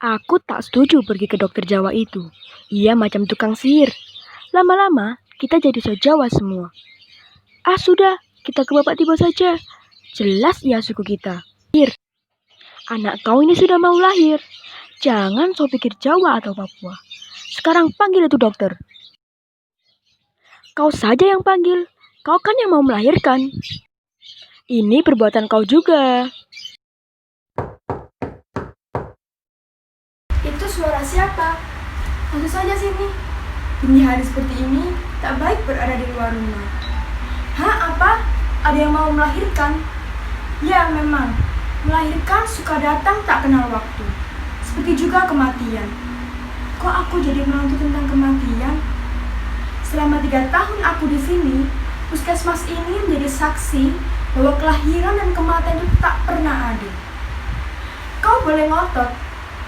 Aku tak setuju pergi ke dokter Jawa itu. Ia macam tukang sihir. Lama-lama, kita jadi so Jawa semua. Ah sudah, kita ke Bapak Tibo saja. Jelas ia suku kita. Sihir, anak kau ini sudah mau lahir. Jangan so pikir Jawa atau Papua. Sekarang panggil itu dokter. Kau saja yang panggil. Kau kan yang mau melahirkan. Ini perbuatan kau juga. Itu suara siapa? Masuk saja sini. Dini hari seperti ini, tak baik berada di luar rumah. Hah, apa? Ada yang mau melahirkan? Ya, memang. Melahirkan suka datang tak kenal waktu. Seperti juga kematian. Kok aku jadi menuntut tentang kematian? Selama 3 tahun aku di sini, puskesmas ini menjadi saksi bahwa kelahiran dan kematian itu tak pernah adil. Kau boleh ngotot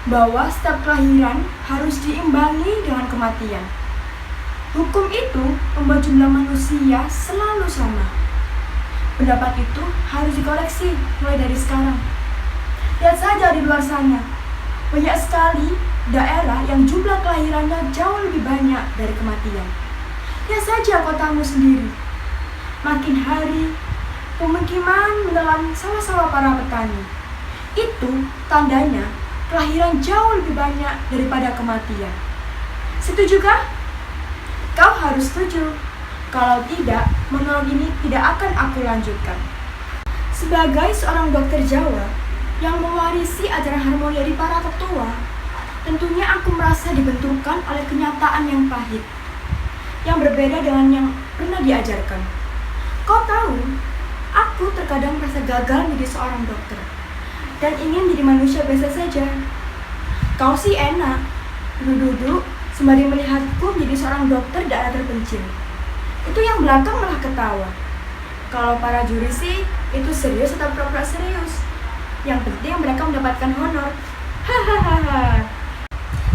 bahwa setiap kelahiran harus diimbangi dengan kematian. Hukum itu membuat jumlah manusia selalu sama. Pendapat itu harus dikoreksi mulai dari sekarang. Lihat saja di luar sana, banyak sekali daerah yang jumlah kelahirannya jauh lebih banyak dari kematian. Lihat saja kotamu sendiri. Makin hari, pemukiman menelan sawah-sawah para petani. Itu tandanya kelahiran jauh lebih banyak daripada kematian. Setuju kah? Kau harus setuju. Kalau tidak, monolog ini tidak akan aku lanjutkan. Sebagai seorang dokter Jawa yang mewarisi ajaran harmoni dari para tetua, tentunya aku merasa dibenturkan oleh kenyataan yang pahit, yang berbeda dengan yang pernah diajarkan. Kau tahu, aku terkadang merasa gagal menjadi seorang dokter dan ingin menjadi manusia biasa saja. Kau sih enak, duduk-duduk sembari melihatku menjadi seorang dokter daerah terpencil. Itu yang belakang malah ketawa. Kalau para juri sih, itu serius atau pura-pura serius. Yang penting mereka mendapatkan honor. Hahaha.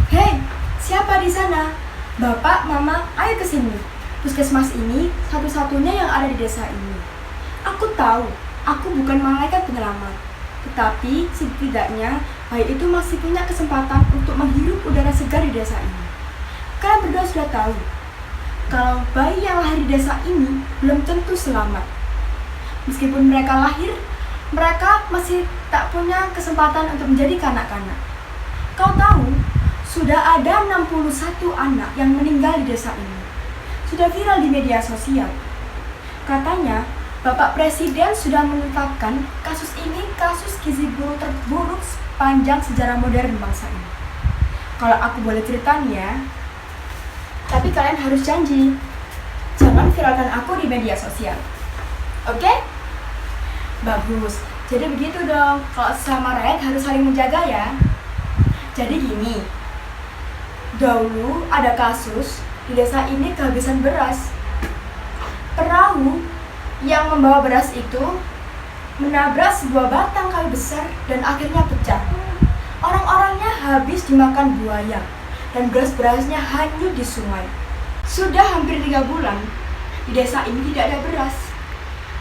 Hei, siapa di sana? Bapak, mama, ayo ke sini. Puskesmas ini satu-satunya yang ada di desa ini. Aku tahu, aku bukan malaikat penyelamat. Tetapi setidaknya bayi itu masih punya kesempatan untuk menghirup udara segar di desa ini. Kalian berdua sudah tahu, kalau bayi yang lahir di desa ini belum tentu selamat. Meskipun mereka lahir, mereka masih tak punya kesempatan untuk menjadi kanak-kanak. Kau tahu, sudah ada 61 anak yang meninggal di desa ini. Sudah viral di media sosial. Katanya, Bapak Presiden sudah menetapkan kasus ini kasus gizi buruk terburuk sepanjang sejarah modern bangsa ini. Kalau aku boleh ceritanya, tapi kalian harus janji, jangan viralkan aku di media sosial. Oke? Bagus. Jadi begitu dong, kalau sesama rakyat harus saling menjaga ya. Jadi gini, dahulu ada kasus di desa ini kehabisan beras. Perahu yang membawa beras itu menabrak sebuah batang kayu besar dan akhirnya pecah. Orang-orangnya habis dimakan buaya dan beras-berasnya hanyut di sungai. Sudah hampir 3 bulan, di desa ini tidak ada beras.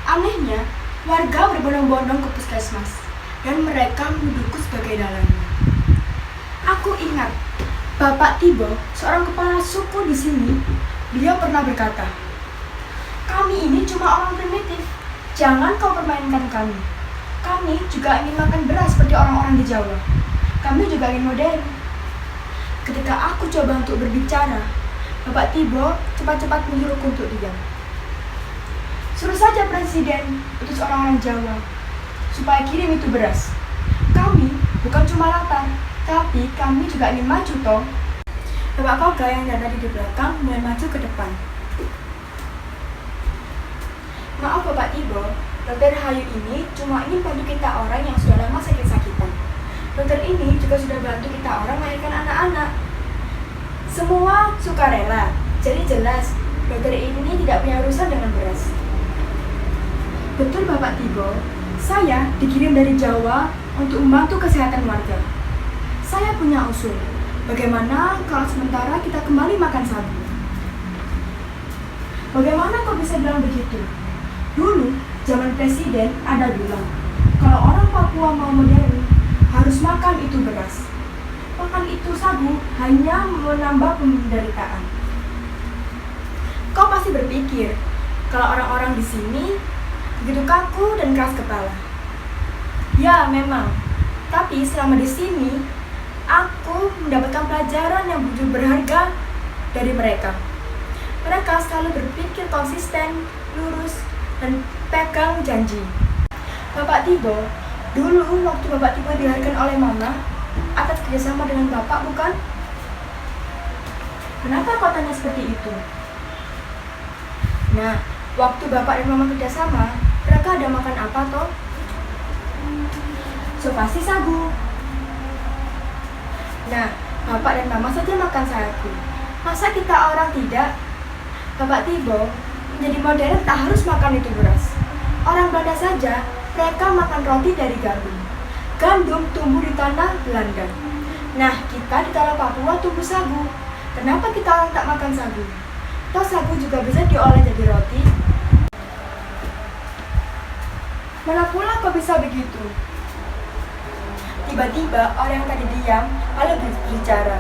Anehnya, warga berbondong-bondong ke puskesmas dan mereka menuduhku sebagai dalannya. Aku ingat, Bapak Tibo, seorang kepala suku di sini, beliau pernah berkata, "Kami ini cuma orang primitif, jangan kau permainkan kami. Kami juga ingin makan beras seperti orang-orang di Jawa. Kami juga ingin modern." Ketika aku coba untuk berbicara, Bapak Tibo cepat-cepat menyuruhku untuk diam. Suruh saja Presiden utus orang-orang Jawa supaya kirim itu beras. Kami bukan cuma lapar, tapi kami juga ingin maju toh. Bapak Koga yang tadi di belakang mulai maju ke depan. Maaf Bapak Tibo, Dokter Hayu ini cuma ingin bantu kita orang yang sudah lama sakit-sakitan. Dokter ini juga sudah bantu kita orang melahirkan anak-anak. Semua sukarela, jadi jelas dokter ini tidak punya urusan dengan beras. Betul Bapak Tibo, saya dikirim dari Jawa untuk membantu kesehatan warga. Saya punya usul, bagaimana kalau sementara kita kembali makan sagu? Bagaimana kok bisa bilang begitu? Dulu, zaman presiden ada bilang, kalau orang Papua mau modern, harus makan itu beras. makan itu sagu hanya menambah penderitaan. Kau pasti berpikir kalau orang-orang di sini begitu kaku dan keras kepala. Ya, memang. Tapi selama di sini, aku mendapatkan pelajaran yang begitu berharga dari mereka. Mereka selalu berpikir konsisten, lurus, dan pegang janji. Bapak Tibo, dulu waktu Bapak Tibo dilahirkan oleh Mama atas kerjasama dengan Bapak, bukan? Kenapa kau tanya seperti itu? Nah, waktu Bapak dan Mama kerjasama, mereka ada makan apa toh? So pasti sagu. Nah, Bapak dan Mama saja makan sagu. Masa kita orang tidak? Bapak Tibo menjadi modern tak harus makan itu beras. Orang Belanda saja, mereka makan roti dari gandum. Gandum tumbuh di tanah Belanda. Nah, kita di tanah Papua tumbuh sagu. Kenapa kita orang tak makan sagu? Toh sagu juga bisa diolah jadi roti. Mana pula kau bisa begitu? Tiba-tiba orang yang tadi diam lalu berbicara.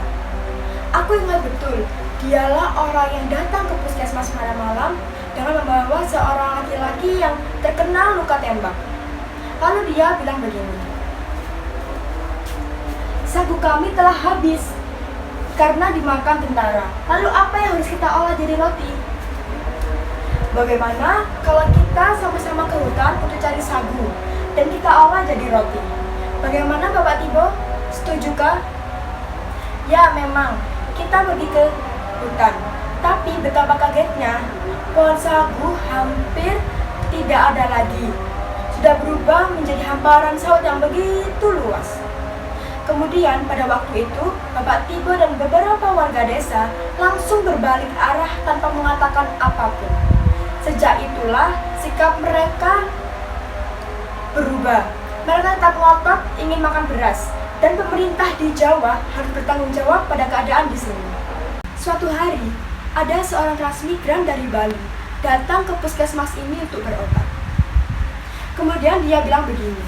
Aku ingat betul, dialah orang yang datang ke puskesmas malam-malam dengan membawa seorang laki-laki yang terkena luka tembak. Lalu dia bilang begini, sagu kami telah habis karena dimakan tentara. Lalu apa yang harus kita olah jadi roti? Bagaimana kalau kita sama-sama ke hutan untuk cari sagu dan kita olah jadi roti? Bagaimana Bapak Tibo? Setujukah? Ya, memang kita pergi ke hutan. Tapi betapa kagetnya, pohon sagu hampir tidak ada lagi. Sudah berubah menjadi hamparan sawit yang begitu luas. Kemudian pada waktu itu, Bapak Tibo dan beberapa warga desa langsung berbalik arah tanpa mengatakan apapun. Sejak itulah sikap mereka berubah. Mereka tetap ngotot ingin makan beras, dan pemerintah di Jawa harus bertanggung jawab pada keadaan di sini. Suatu hari, ada seorang transmigran dari Bali datang ke puskesmas ini untuk berobat. Kemudian dia bilang begini,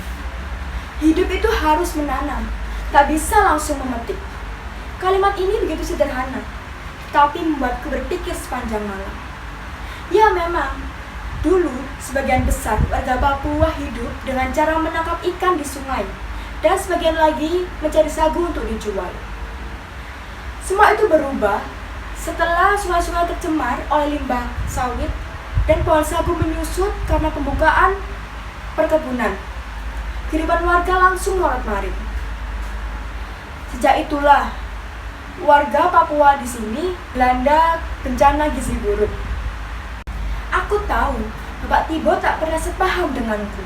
hidup itu harus menanam, tak bisa langsung memetik. Kalimat ini begitu sederhana, tapi membuatku berpikir sepanjang malam. Ya memang, dulu sebagian besar warga Papua hidup dengan cara menangkap ikan di sungai, dan sebagian lagi mencari sagu untuk dijual. Semua itu berubah setelah sungai-sungai tercemar oleh limbah sawit dan pohon sagu menyusut karena pembukaan perkebunan. Kehidupan warga langsung morat-marit. Sejak itulah warga Papua di sini dilanda bencana gizi buruk. Aku tahu Bapak Tibo tak pernah sepaham denganku.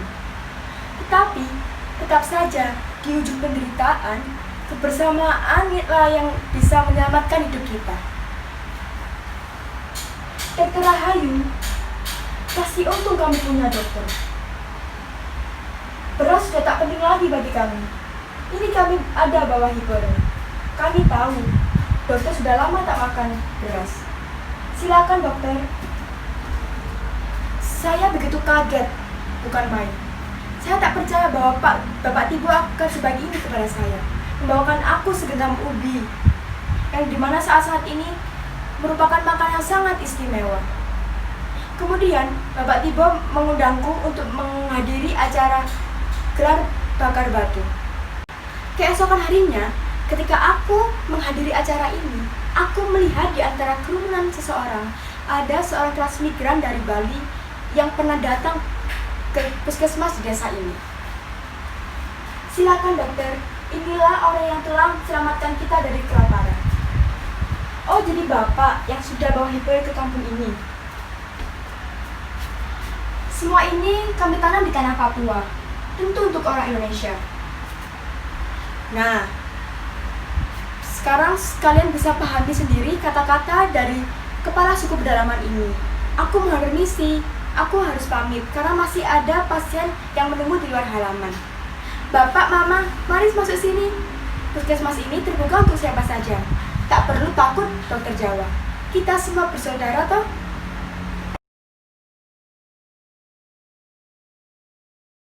Tetapi tetap saja di ujung penderitaan, kebersamaan itulah yang bisa menyelamatkan hidup kita. Dokter Rahayu, pasti untung kami punya dokter. Beras sudah tak penting lagi bagi kami. Ini kami ada bawa hiburan. Kami tahu, dokter sudah lama tak makan beras. Silakan dokter. Saya begitu kaget, bukan main. Saya tak percaya bahwa Bapak Tibo akan sebagi ini kepada saya, membawakan aku segenggam ubi, yang dimana saat-saat ini merupakan makanan yang sangat istimewa. Kemudian Bapak Tibo mengundangku untuk menghadiri acara gelar bakar batu. Keesokan harinya, ketika aku menghadiri acara ini, aku melihat di antara kerumunan seseorang, ada seorang transmigran dari Bali yang pernah datang ke puskesmas di desa ini. Silakan dokter, inilah orang yang telah selamatkan kita dari kelaparan. Oh, jadi Bapak yang sudah bawa hiburan ke kampung ini. Semua ini kami tanam di tanah Papua, tentu untuk orang Indonesia. Nah, sekarang kalian bisa pahami sendiri kata-kata dari kepala suku pedalaman ini. Aku mohon permisi, aku harus pamit karena masih ada pasien yang menunggu di luar halaman. Bapak, Mama, mari masuk sini. Puskesmas ini terbuka untuk siapa saja. Tak perlu takut, Dokter Jawa. Kita semua bersaudara toh.